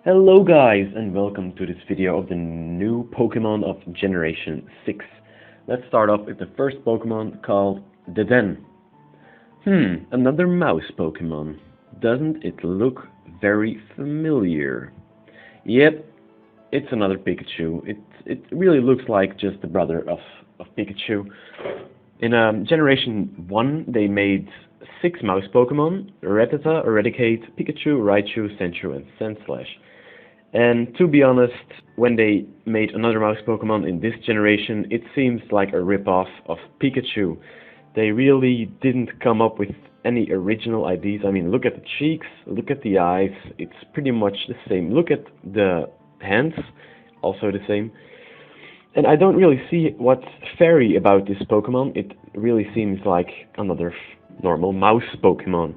Hello guys, and welcome to this video of the new Pokemon of Generation 6. Let's start off with the first Pokemon called the Den. Another mouse Pokemon. Doesn't it look very familiar? Yep, it's another Pikachu. It really looks like just the brother of Pikachu. In Generation 1 they made 6 mouse Pokemon: Rattata, Eradicate, Pikachu, Raichu, Sandshrew, and Sandslash. And to be honest, when they made another mouse Pokemon in this generation, it seems like a rip-off of Pikachu. They really didn't come up with any original ideas. I mean, look at the cheeks, look at the eyes, it's pretty much the same. Look at the hands, also the same. And I don't really see what's fairy about this Pokemon. It really seems like another normal mouse Pokemon.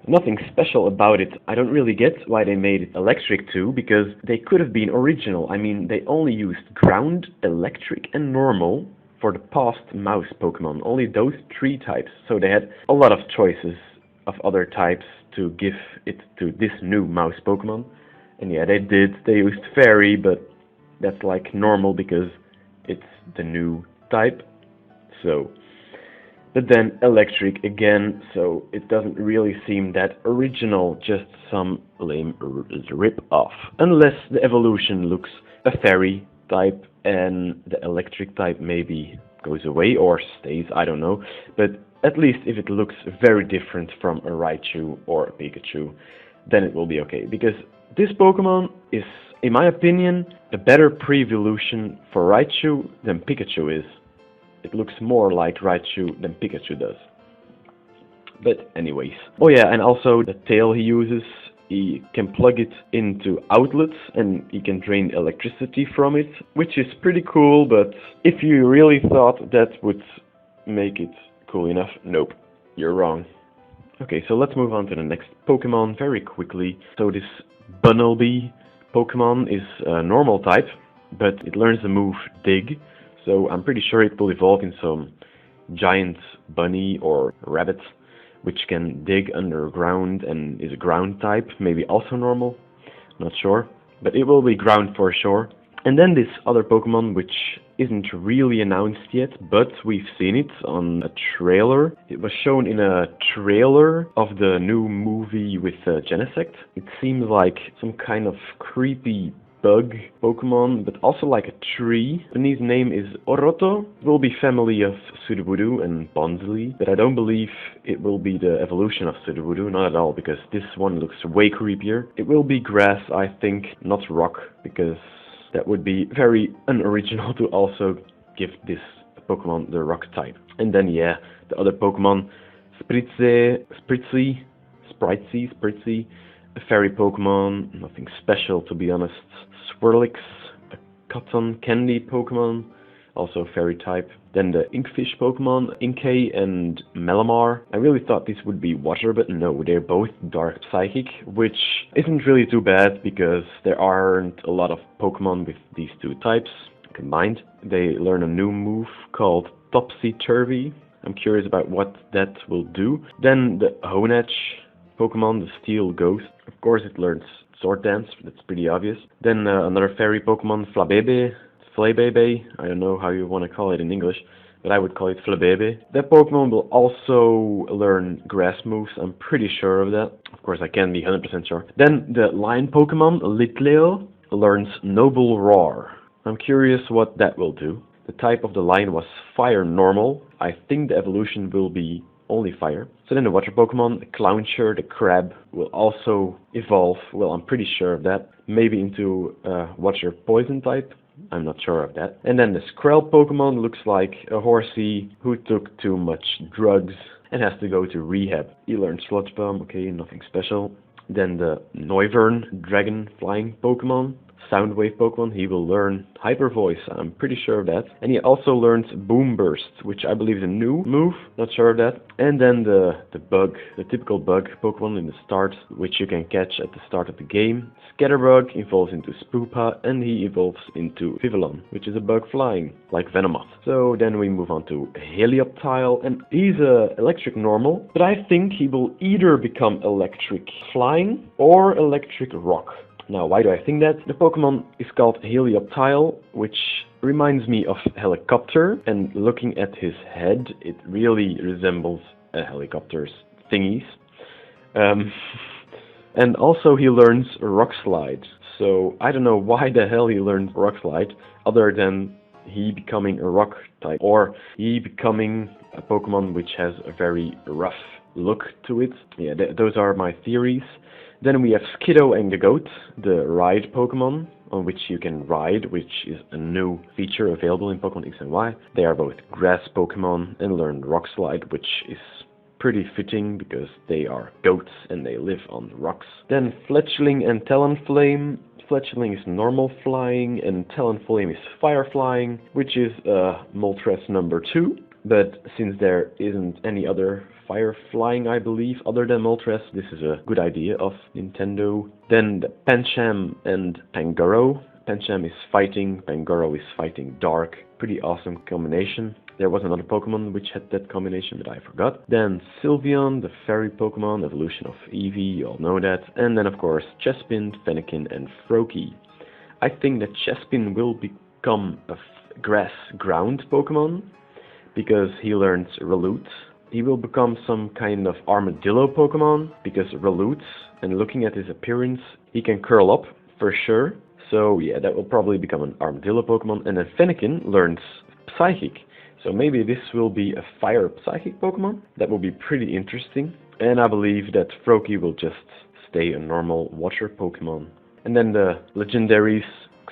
Nothing special about it. I don't really get why they made it electric too, because they could have been original. I mean, they only used ground, electric, and normal for the past mouse Pokemon. Only those 3 types. So they had a lot of choices of other types to give it to this new mouse Pokemon. And yeah, they did. They used fairy, but that's like normal because it's the new type. But then electric again, so it doesn't really seem that original, just some lame rip-off. Unless the evolution looks a fairy type and the electric type maybe goes away or stays, I don't know. But at least if it looks very different from a Raichu or a Pikachu, then it will be okay. Because this Pokemon is, in my opinion, a better pre-evolution for Raichu than Pikachu is. It looks more like Raichu than Pikachu does. But anyways. Oh yeah, and also the tail he uses, he can plug it into outlets and he can drain electricity from it, which is pretty cool, but if you really thought that would make it cool enough, nope, you're wrong. Okay, so let's move on to the next Pokemon very quickly. So this Bunnelby Pokemon is a normal type, but it learns the move Dig. So I'm pretty sure it will evolve in some giant bunny or rabbit, which can dig underground and is a ground type, maybe also normal, not sure, but it will be ground for sure. And then this other Pokemon, which isn't really announced yet, but we've seen it on a trailer. It was shown in a trailer of the new movie with Genesect. It seems like some kind of creepy bug Pokemon, but also like a tree. And his name is Oroto. It will be family of Sudowoodo and Bonsly, but I don't believe it will be the evolution of Sudowoodo, not at all, because this one looks way creepier. It will be grass, I think, not rock, because that would be very unoriginal to also give this Pokemon the rock type. And then yeah, the other Pokemon, Spritzy, a fairy Pokemon, nothing special to be honest. Swirlix, a cotton candy Pokemon, also fairy type. Then the Inkfish Pokemon, Inkay and Melamar. I really thought this would be water, but no, they're both dark psychic, which isn't really too bad because there aren't a lot of Pokemon with these 2 types combined. They learn a new move called Topsy-Turvy. I'm curious about what that will do. Then the Honedge Pokemon, the Steel Ghost. Of course it learns Sword Dance, that's pretty obvious. Then another fairy Pokemon, Flabebe, I don't know how you want to call it in English, but I would call it Flabebe. That Pokemon will also learn grass moves, I'm pretty sure of that. Of course I can't be 100% sure. Then the lion Pokemon, Litleo, learns Noble Roar. I'm curious what that will do. The type of the lion was Fire Normal. I think the evolution will be only fire. So then the water Pokemon, the Clowncher, the crab, will also evolve, well I'm pretty sure of that, maybe into water poison type, I'm not sure of that. And then the Skrell Pokemon looks like a horsey who took too much drugs and has to go to rehab. He learned Sludge Bomb, okay, nothing special. Then the Noivern Dragon Flying Pokemon, Soundwave Pokemon, he will learn Hyper Voice, I'm pretty sure of that. And he also learns Boom Burst, which I believe is a new move, not sure of that. And then the bug, the typical bug Pokemon in the start, which you can catch at the start of the game. Scatterbug evolves into Spoopa, and he evolves into Vivillon, which is a bug flying, like Venomoth. So then we move on to Helioptile, and he's a electric normal, but I think he will either become electric flying or electric rock. Now, why do I think that? The Pokemon is called Helioptile, which reminds me of helicopter, and looking at his head, it really resembles a helicopter's thingies. And also he learns Rock Slide, so I don't know why the hell he learned Rock Slide, other than he becoming a rock type, or he becoming a Pokemon which has a very rough look to it. Yeah, those are my theories. Then we have Skiddo and the Goat, the ride Pokemon, on which you can ride, which is a new feature available in Pokemon X and Y. They are both grass Pokemon and learn Rock Slide, which is pretty fitting because they are goats and they live on rocks. Then Fletchling and Talonflame. Fletchling is normal flying and Talonflame is fire flying, which is Moltres number 2. But since there isn't any other fire flying, I believe, other than Moltres, this is a good idea of Nintendo. Then the Pancham and Pangoro. Pancham is fighting, Pangoro is fighting dark. Pretty awesome combination. There was another Pokemon which had that combination, but I forgot. Then Sylveon, the fairy Pokemon, evolution of Eevee, you all know that. And then of course Chespin, Fennekin and Froakie. I think that Chespin will become a grass ground Pokemon, because he learns Raloot. He will become some kind of armadillo Pokemon, because Raloot, and looking at his appearance, he can curl up for sure. So yeah, that will probably become an armadillo Pokemon. And then Fennekin learns Psychic. So maybe this will be a fire Psychic Pokemon. That will be pretty interesting. And I believe that Froakie will just stay a normal water Pokemon. And then the legendaries,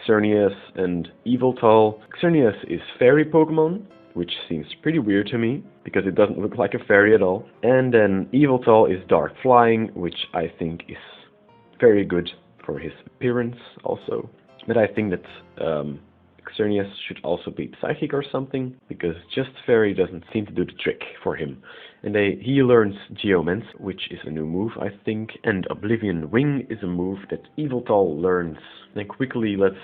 Xerneas and Yveltal. Xerneas is fairy Pokemon, which seems pretty weird to me, because it doesn't look like a fairy at all. And then Yveltal is dark flying, which I think is very good for his appearance also. But I think that Xerneas should also be psychic or something, because just fairy doesn't seem to do the trick for him. And he learns Geomance, which is a new move, I think, and Oblivion Wing is a move that Yveltal learns. Then quickly let's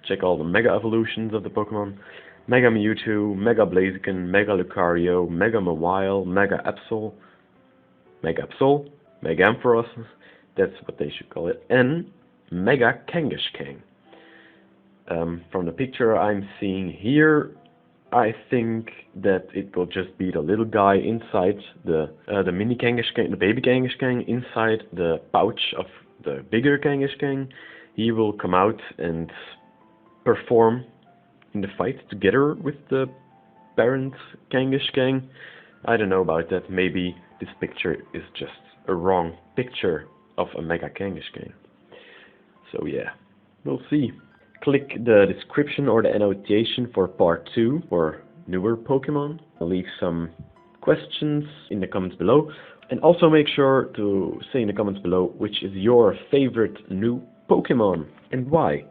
check all the Mega Evolutions of the Pokemon. Mega Mewtwo, Mega Blaziken, Mega Lucario, Mega Mawile, Mega Absol, Mega Ampharos, that's what they should call it, and Mega Kangaskhan. From the picture I'm seeing here, I think that it will just be the little guy inside the mini Kangaskhan, the baby Kangaskhan, inside the pouch of the bigger Kangaskhan. He will come out and perform in the fight together with the parent Kangaskhan. I don't know about that. Maybe this picture is just a wrong picture of a Mega Kangaskhan. So yeah, we'll see. Click the description or the annotation for part 2 for newer Pokemon. I'll leave some questions in the comments below. And also make sure to say in the comments below which is your favorite new Pokemon and why.